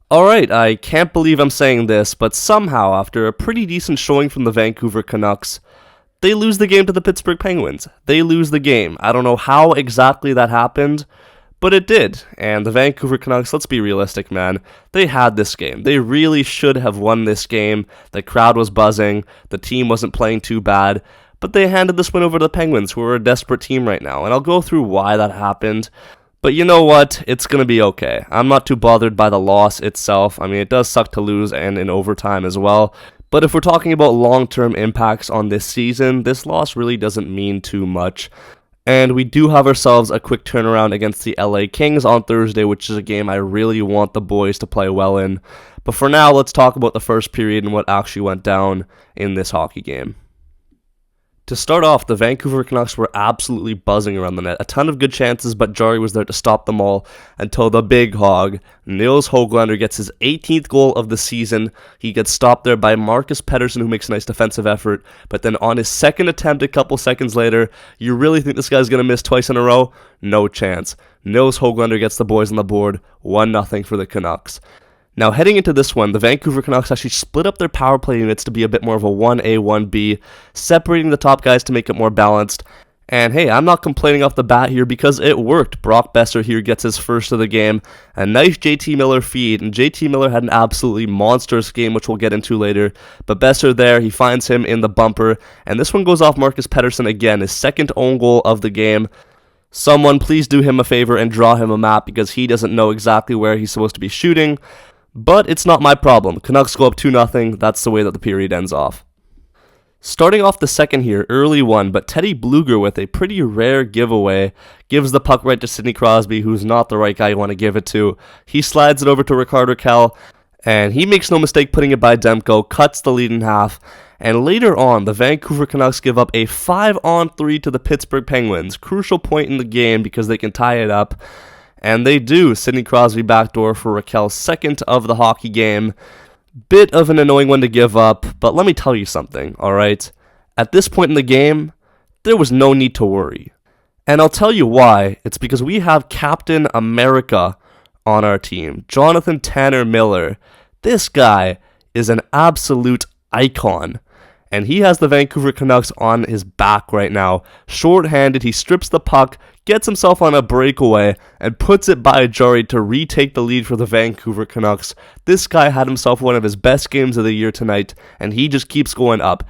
Alright, I can't believe I'm saying this, but somehow, after a pretty decent showing from the Vancouver Canucks, they lose the game to the Pittsburgh Penguins. They lose the game. I don't know how exactly that happened, but it did. And the Vancouver Canucks, let's be realistic, man. They had this game. They really should have won this game. The crowd was buzzing. The team wasn't playing too bad. But they handed this win over to the Penguins, who are a desperate team right now. And I'll go through why that happened. But you know what? It's going to be okay. I'm not too bothered by the loss itself. I mean, it does suck to lose and in overtime as well. But if we're talking about long-term impacts on this season, this loss really doesn't mean too much. And we do have ourselves a quick turnaround against the LA Kings on Thursday, which is a game I really want the boys to play well in. But for now, let's talk about the first period and what actually went down in this hockey game. To start off, the Vancouver Canucks were absolutely buzzing around the net. A ton of good chances, but Jarry was there to stop them all until the big hog, Nils Höglander, gets his 18th goal of the season. He gets stopped there by Elias Pettersson, who makes a nice defensive effort. But then on his second attempt a couple seconds later, you really think this guy's going to miss twice in a row? No chance. Nils Höglander gets the boys on the board, 1-0 for the Canucks. Now, heading into this one, the Vancouver Canucks actually split up their power play units to be a bit more of a 1A, 1B, separating the top guys to make it more balanced. And hey, I'm not complaining off the bat here because it worked. Brock Boeser here gets his first of the game. A nice JT Miller feed, and JT Miller had an absolutely monstrous game, which we'll get into later. But Boeser there, he finds him in the bumper, and this one goes off Elias Pettersson again, his second own goal of the game. Someone please do him a favor and draw him a map because he doesn't know exactly where he's supposed to be shooting. But it's not my problem. Canucks go up 2-0. That's the way that the period ends off. Starting off the second here, early one, but Teddy Blueger with a pretty rare giveaway gives the puck right to Sidney Crosby, who's not the right guy you want to give it to. He slides it over to Rickard Rakell, and he makes no mistake putting it by Demko, cuts the lead in half. And later on, the Vancouver Canucks give up a 5-on-3 to the Pittsburgh Penguins. Crucial point in the game because they can tie it up. And they do. Sidney Crosby backdoor for Rakell's second of the hockey game. Bit of an annoying one to give up, but let me tell you something, alright? At this point in the game, there was no need to worry. And I'll tell you why. It's because we have Captain America on our team. Jonathan Tanner Miller. This guy is an absolute icon. And he has the Vancouver Canucks on his back right now. Short-handed, he strips the puck, gets himself on a breakaway, and puts it by Jarry to retake the lead for the Vancouver Canucks. This guy had himself one of his best games of the year tonight, and he just keeps going up.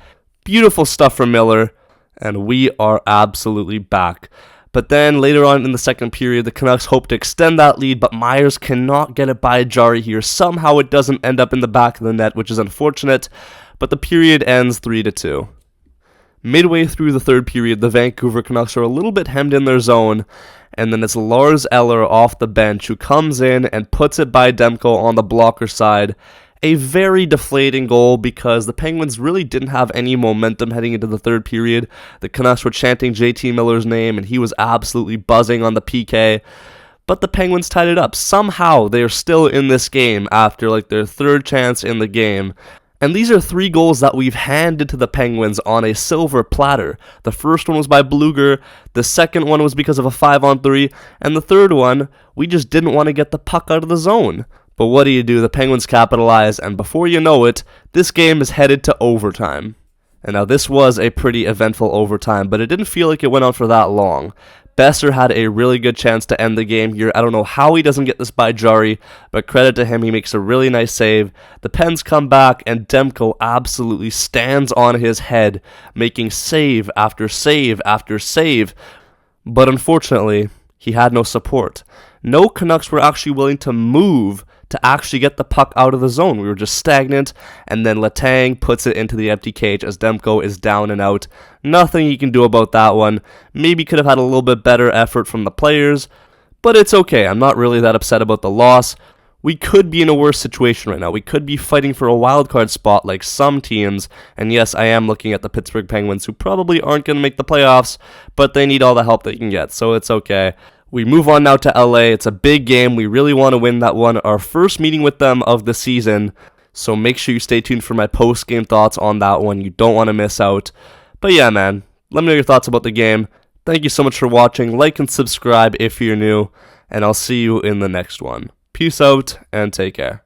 Beautiful stuff from Miller, and we are absolutely back. But then later on in the second period, the Canucks hope to extend that lead, but Myers cannot get it by Jarry here. Somehow it doesn't end up in the back of the net, which is unfortunate. But the period ends 3-2. Midway through the third period, the Vancouver Canucks are a little bit hemmed in their zone, and then it's Lars Eller off the bench who comes in and puts it by Demko on the blocker side. A very deflating goal because the Penguins really didn't have any momentum heading into the third period. The Canucks were chanting JT Miller's name, and he was absolutely buzzing on the PK. But the Penguins tied it up. Somehow they are still in this game after their third chance in the game. And these are 3 goals that we've handed to the Penguins on a silver platter. The first one was by Blueger, the second one was because of a 5-on-3, and the third one, we just didn't want to get the puck out of the zone. But what do? The Penguins capitalize, and before you know it, this game is headed to overtime. And now this was a pretty eventful overtime, but it didn't feel like it went on for that long. Boeser had a really good chance to end the game here. I don't know how he doesn't get this by Jarry, but credit to him, he makes a really nice save. The Pens come back, and Demko absolutely stands on his head, making save after save after save. But unfortunately, he had no support. No Canucks were actually willing to move to actually get the puck out of the zone. We were just stagnant, and then Letang puts it into the empty cage as Demko is down and out. Nothing you can do about that one. Maybe could have had a little bit better effort from the players, but it's okay. I'm not really that upset about the loss. We could be in a worse situation right now. We could be fighting for a wildcard spot like some teams, and yes, I am looking at the Pittsburgh Penguins, who probably aren't going to make the playoffs, but they need all the help they can get, so it's okay. We move on now to LA. It's a big game. We really want to win that one. Our first meeting with them of the season. So make sure you stay tuned for my post-game thoughts on that one. You don't want to miss out. But yeah, man. Let me know your thoughts about the game. Thank you so much for watching. Like and subscribe if you're new. And I'll see you in the next one. Peace out and take care.